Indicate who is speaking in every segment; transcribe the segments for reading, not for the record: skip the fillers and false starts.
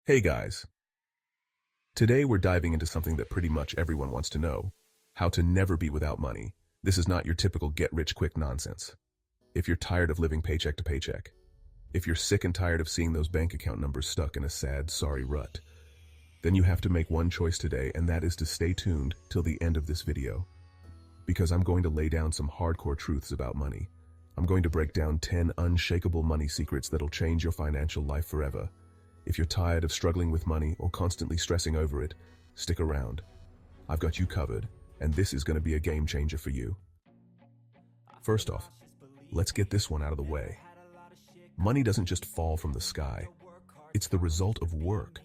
Speaker 1: Hey guys, today we're diving into something that pretty much everyone wants to know, how to never be without money. This is not your typical get-rich-quick nonsense. If you're tired of living paycheck to paycheck, if you're sick and tired of seeing those bank account numbers stuck in a sad, sorry rut, then you have to make one choice today, and that is to stay tuned till the end of this video. Because I'm going to lay down some hardcore truths about money. I'm going to break down 10 unshakable money secrets that'll change your financial life forever. If you're tired of struggling with money or constantly stressing over it, stick around. I've got you covered, and this is going to be a game changer for you. First off, let's get this one out of the way. Money doesn't just fall from the sky. It's the result of work.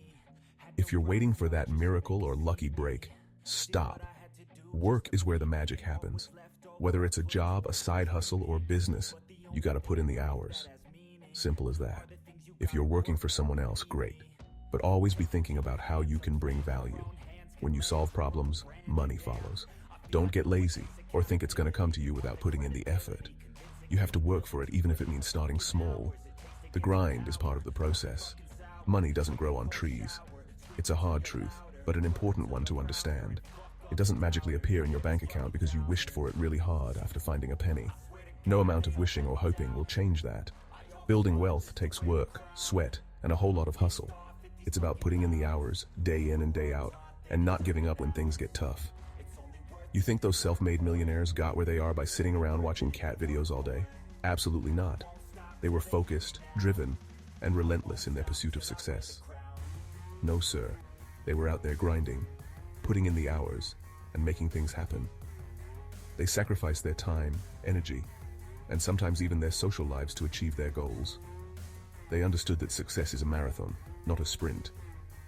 Speaker 1: If you're waiting for that miracle or lucky break, stop. Work is where the magic happens. Whether it's a job, a side hustle, or business, you got to put in the hours. Simple as that. If you're working for someone else, great. But always be thinking about how you can bring value. When you solve problems, money follows. Don't get lazy or think it's going to come to you without putting in the effort. You have to work for it, even if it means starting small. The grind is part of the process. Money doesn't grow on trees. It's a hard truth, but an important one to understand. It doesn't magically appear in your bank account because you wished for it really hard after finding a penny. No amount of wishing or hoping will change that. Building wealth takes work, sweat, and a whole lot of hustle. It's about putting in the hours, day in and day out, and not giving up when things get tough. You think those self-made millionaires got where they are by sitting around watching cat videos all day? Absolutely not. They were focused, driven, and relentless in their pursuit of success. No, sir. They were out there grinding, putting in the hours, and making things happen. They sacrificed their time, energy, and sometimes even their social lives to achieve their goals. They understood that success is a marathon, not a sprint,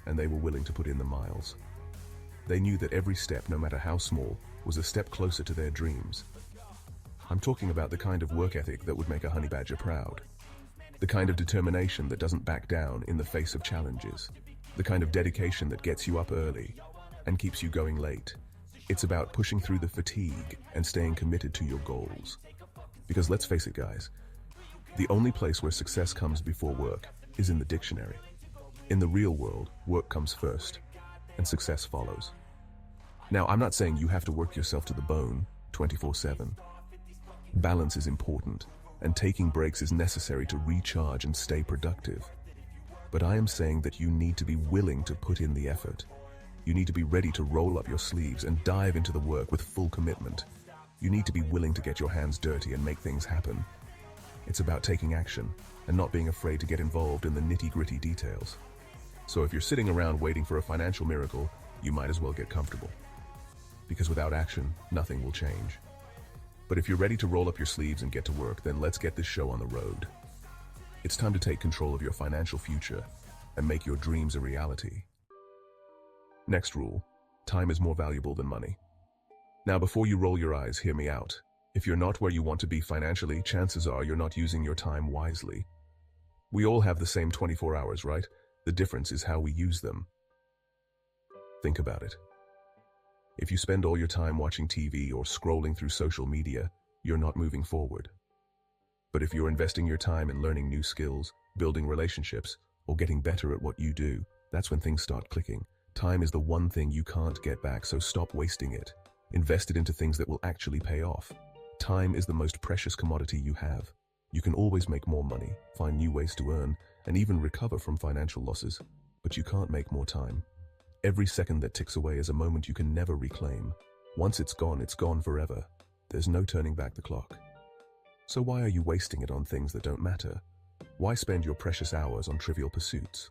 Speaker 1: and they were willing to put in the miles. They knew that every step, no matter how small, was a step closer to their dreams. I'm talking about the kind of work ethic that would make a honey badger proud. The kind of determination that doesn't back down in the face of challenges. The kind of dedication that gets you up early and keeps you going late. It's about pushing through the fatigue and staying committed to your goals. Because let's face it, guys, the only place where success comes before work is in the dictionary. In the real world, work comes first, and success follows. Now, I'm not saying you have to work yourself to the bone 24/7. Balance is important, and taking breaks is necessary to recharge and stay productive. But I am saying that you need to be willing to put in the effort. You need to be ready to roll up your sleeves and dive into the work with full commitment. You need to be willing to get your hands dirty and make things happen. It's about taking action and not being afraid to get involved in the nitty-gritty details. So if you're sitting around waiting for a financial miracle, you might as well get comfortable. Because without action, nothing will change. But if you're ready to roll up your sleeves and get to work, then let's get this show on the road. It's time to take control of your financial future and make your dreams a reality. Next rule: time is more valuable than money. Now, before you roll your eyes, hear me out. If you're not where you want to be financially, chances are you're not using your time wisely. We all have the same 24 hours, right? The difference is how we use them. Think about it. If you spend all your time watching TV or scrolling through social media, you're not moving forward. But if you're investing your time in learning new skills, building relationships, or getting better at what you do, that's when things start clicking. Time is the one thing you can't get back, so stop wasting it. Invest it into things that will actually pay off. Time is the most precious commodity you have. You can always make more money, find new ways to earn, and even recover from financial losses, but you can't make more time. Every second that ticks away is a moment you can never reclaim. Once it's gone forever. There's no turning back the clock. So why are you wasting it on things that don't matter? Why spend your precious hours on trivial pursuits?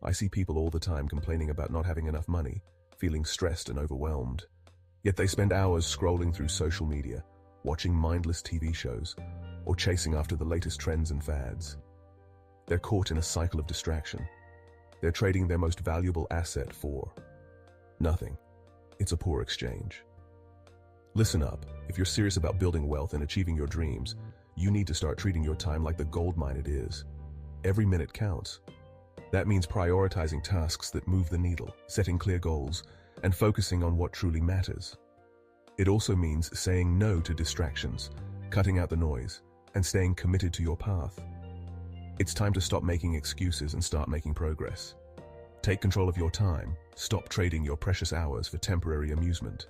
Speaker 1: I see people all the time complaining about not having enough money, feeling stressed and overwhelmed. Yet they spend hours scrolling through social media, watching mindless TV shows, or chasing after the latest trends and fads. They're caught in a cycle of distraction. They're trading their most valuable asset for nothing. It's a poor exchange. Listen up. If you're serious about building wealth and achieving your dreams, you need to start treating your time like the gold mine it is. Every minute counts. That means prioritizing tasks that move the needle, setting clear goals, and focusing on what truly matters. It also means saying no to distractions, cutting out the noise, and staying committed to your path. It's time to stop making excuses and start making progress. Take control of your time. Stop trading your precious hours for temporary amusement.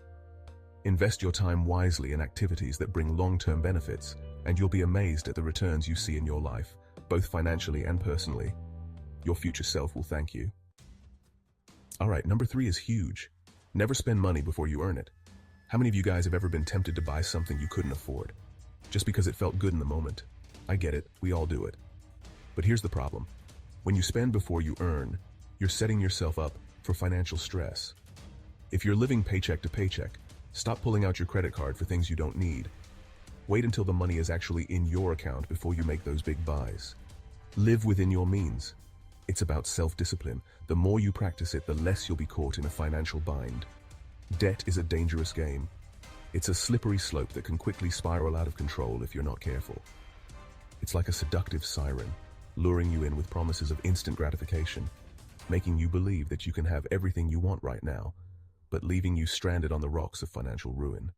Speaker 1: Invest your time wisely in activities that bring long-term benefits, and you'll be amazed at the returns you see in your life, both financially and personally. Your future self will thank you. All right, number 3 is huge. Never spend money before you earn it. How many of you guys have ever been tempted to buy something you couldn't afford, just because it felt good in the moment? I get it, we all do it. But here's the problem. When you spend before you earn, you're setting yourself up for financial stress. If you're living paycheck to paycheck, stop pulling out your credit card for things you don't need. Wait until the money is actually in your account before you make those big buys. Live within your means. It's about self-discipline. The more you practice it, the less you'll be caught in a financial bind. Debt is a dangerous game. It's a slippery slope that can quickly spiral out of control if you're not careful. It's like a seductive siren, luring you in with promises of instant gratification, making you believe that you can have everything you want right now, but leaving you stranded on the rocks of financial ruin.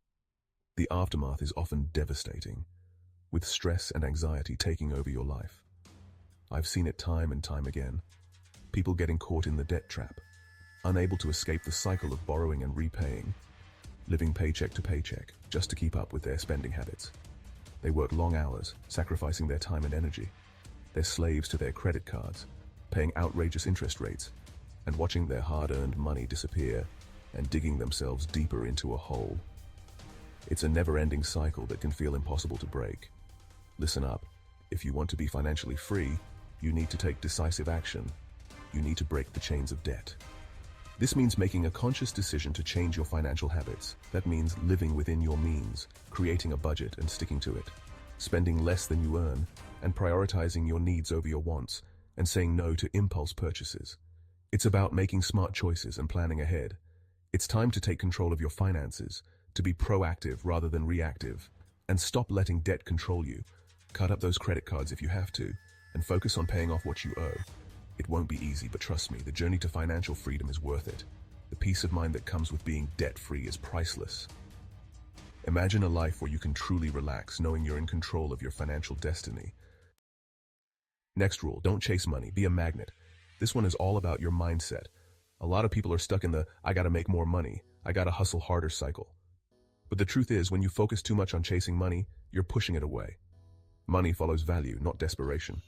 Speaker 1: The aftermath is often devastating, with stress and anxiety taking over your life. I've seen it time and time again. People getting caught in the debt trap, unable to escape the cycle of borrowing and repaying, living paycheck to paycheck just to keep up with their spending habits. They work long hours, sacrificing their time and energy. They're slaves to their credit cards, paying outrageous interest rates, and watching their hard-earned money disappear and digging themselves deeper into a hole. It's a never-ending cycle that can feel impossible to break. Listen up. If you want to be financially free, you need to take decisive action. You need to break the chains of debt. This means making a conscious decision to change your financial habits. That means living within your means, creating a budget and sticking to it, spending less than you earn, and prioritizing your needs over your wants, and saying no to impulse purchases. It's about making smart choices and planning ahead. It's time to take control of your finances, to be proactive rather than reactive, and stop letting debt control you. Cut up those credit cards if you have to, and focus on paying off what you owe. It won't be easy, but trust me, the journey to financial freedom is worth it. The peace of mind that comes with being debt-free is priceless. Imagine a life where you can truly relax, knowing you're in control of your financial destiny. Next rule, don't chase money, be a magnet. This one is all about your mindset. A lot of people are stuck in the, I gotta make more money, I gotta hustle harder cycle. But the truth is, when you focus too much on chasing money, you're pushing it away. Money follows value, not desperation.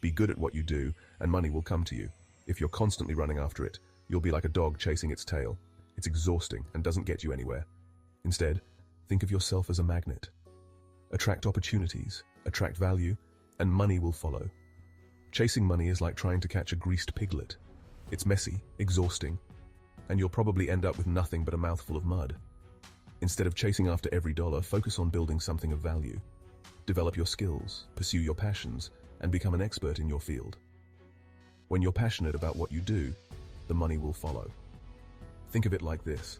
Speaker 1: Be good at what you do, and money will come to you. If you're constantly running after it, you'll be like a dog chasing its tail. It's exhausting and doesn't get you anywhere. Instead, think of yourself as a magnet. Attract opportunities, attract value, and money will follow. Chasing money is like trying to catch a greased piglet. It's messy, exhausting, and you'll probably end up with nothing but a mouthful of mud. Instead of chasing after every dollar, focus on building something of value. Develop your skills, pursue your passions, and become an expert in your field. When you're passionate about what you do, the money will follow. Think of it like this.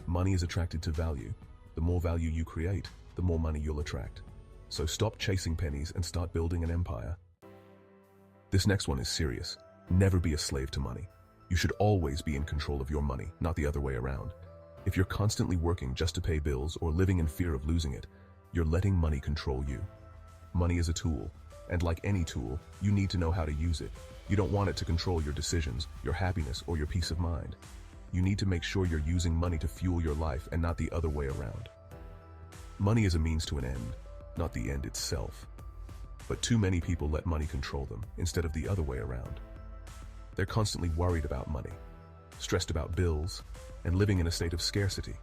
Speaker 1: Money is attracted to value. The more value you create, the more money you'll attract. So stop chasing pennies and start building an empire. This next one is serious. Never be a slave to money. You should always be in control of your money, not the other way around. If you're constantly working just to pay bills or living in fear of losing it, you're letting money control you. Money is a tool, and like any tool, you need to know how to use it. You don't want it to control your decisions, your happiness, or your peace of mind. You need to make sure you're using money to fuel your life and not the other way around. Money is a means to an end, not the end itself. But too many people let money control them instead of the other way around. They're constantly worried about money, stressed about bills, and living in a state of scarcity.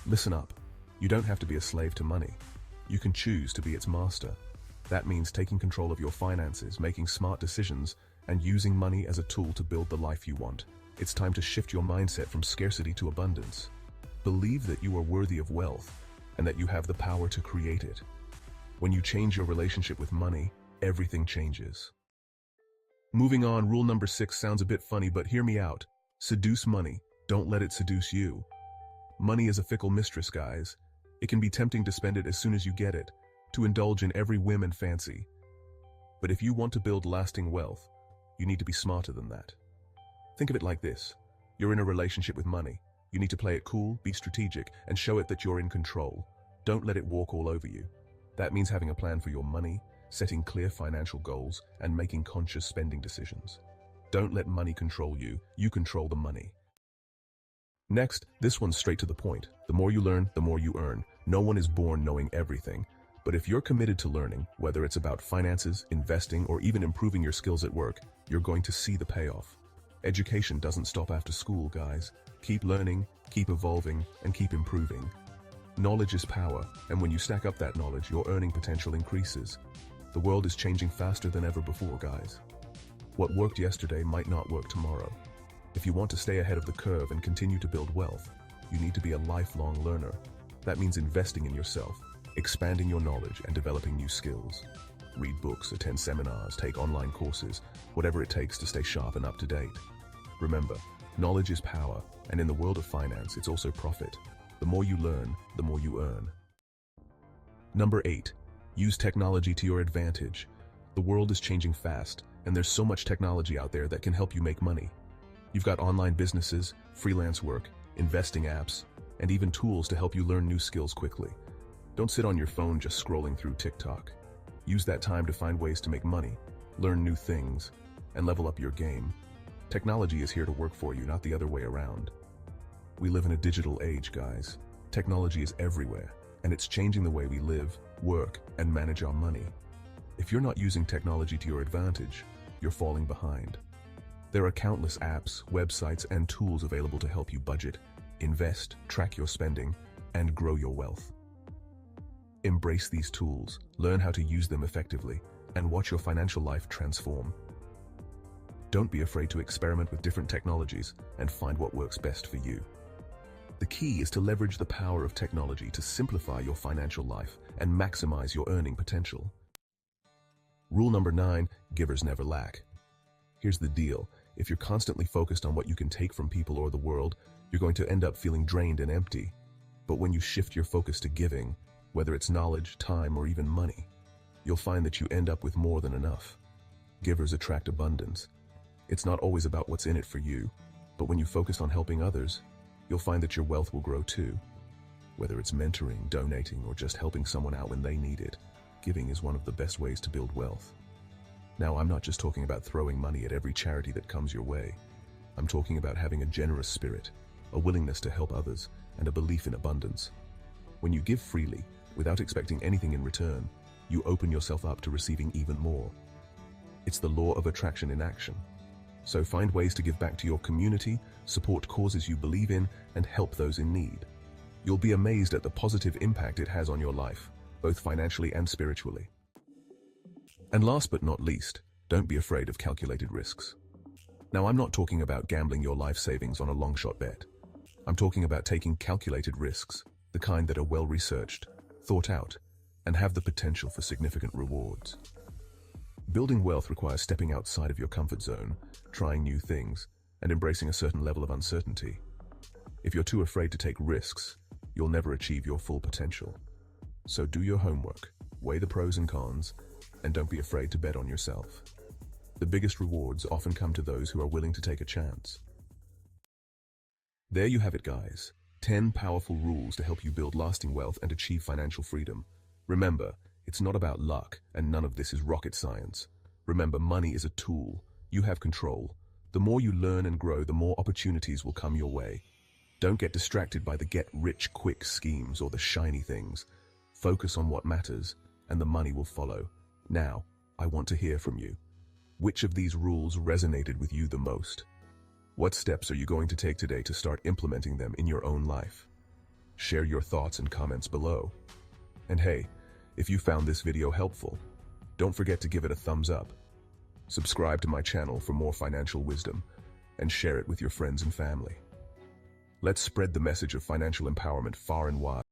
Speaker 1: Listen up. You don't have to be a slave to money. You can choose to be its master. That means taking control of your finances, making smart decisions, and using money as a tool to build the life you want. It's time to shift your mindset from scarcity to abundance. Believe that you are worthy of wealth and that you have the power to create it. When you change your relationship with money, everything changes. Moving on, rule number 6 sounds a bit funny, but hear me out. Seduce money. Don't let it seduce you. Money is a fickle mistress, guys. It can be tempting to spend it as soon as you get it, to indulge in every whim and fancy. But if you want to build lasting wealth, you need to be smarter than that. Think of it like this. You're in a relationship with money. You need to play it cool, be strategic, and show it that you're in control. Don't let it walk all over you. That means having a plan for your money, setting clear financial goals, and making conscious spending decisions. Don't let money control you. You control the money. Next, this one's straight to the point. The more you learn, the more you earn. No one is born knowing everything. But if you're committed to learning, whether it's about finances, investing, or even improving your skills at work, you're going to see the payoff. Education doesn't stop after school, guys. Keep learning, keep evolving, and keep improving. Knowledge is power, and when you stack up that knowledge, your earning potential increases. The world is changing faster than ever before, guys. What worked yesterday might not work tomorrow. If you want to stay ahead of the curve and continue to build wealth, you need to be a lifelong learner. That means investing in yourself, expanding your knowledge, and developing new skills. Read books, attend seminars, take online courses, whatever it takes to stay sharp and up to date. Remember, knowledge is power, and in the world of finance, it's also profit. The more you learn, the more you earn. Number 8. Use technology to your advantage. The world is changing fast, and there's so much technology out there that can help you make money. You've got online businesses, freelance work, investing apps, and even tools to help you learn new skills quickly. Don't sit on your phone just scrolling through TikTok. Use that time to find ways to make money, learn new things, and level up your game. Technology is here to work for you, not the other way around. We live in a digital age, guys. Technology is everywhere, and it's changing the way we live, work, and manage our money. If you're not using technology to your advantage, you're falling behind. There are countless apps, websites, and tools available to help you budget, invest, track your spending, and grow your wealth. Embrace these tools, learn how to use them effectively, and watch your financial life transform. Don't be afraid to experiment with different technologies and find what works best for you. The key is to leverage the power of technology to simplify your financial life and maximize your earning potential. Rule number 9, givers never lack. Here's the deal. If you're constantly focused on what you can take from people or the world, you're going to end up feeling drained and empty. But when you shift your focus to giving, whether it's knowledge, time, or even money, you'll find that you end up with more than enough. Givers attract abundance. It's not always about what's in it for you, but when you focus on helping others, you'll find that your wealth will grow too. Whether it's mentoring, donating, or just helping someone out when they need it, giving is one of the best ways to build wealth. Now, I'm not just talking about throwing money at every charity that comes your way. I'm talking about having a generous spirit, a willingness to help others, and a belief in abundance. When you give freely, without expecting anything in return, you open yourself up to receiving even more. It's the law of attraction in action. So find ways to give back to your community, support causes you believe in, and help those in need. You'll be amazed at the positive impact it has on your life, both financially and spiritually. And last but not least, don't be afraid of calculated risks. Now, I'm not talking about gambling your life savings on a long-shot bet. I'm talking about taking calculated risks, the kind that are well-researched, thought out, and have the potential for significant rewards. Building wealth requires stepping outside of your comfort zone, trying new things, and embracing a certain level of uncertainty. If you're too afraid to take risks, you'll never achieve your full potential. So do your homework, weigh the pros and cons, and don't be afraid to bet on yourself. The biggest rewards often come to those who are willing to take a chance. There you have it, guys. 10 powerful rules to help you build lasting wealth and achieve financial freedom. Remember, it's not about luck, and none of this is rocket science. Remember, money is a tool. You have control. The more you learn and grow, the more opportunities will come your way. Don't get distracted by the get-rich-quick schemes or the shiny things. Focus on what matters, and the money will follow. Now, I want to hear from you. Which of these rules resonated with you the most? What steps are you going to take today to start implementing them in your own life? Share your thoughts and comments below. And hey, if you found this video helpful, don't forget to give it a thumbs up. Subscribe to my channel for more financial wisdom, and share it with your friends and family. Let's spread the message of financial empowerment far and wide.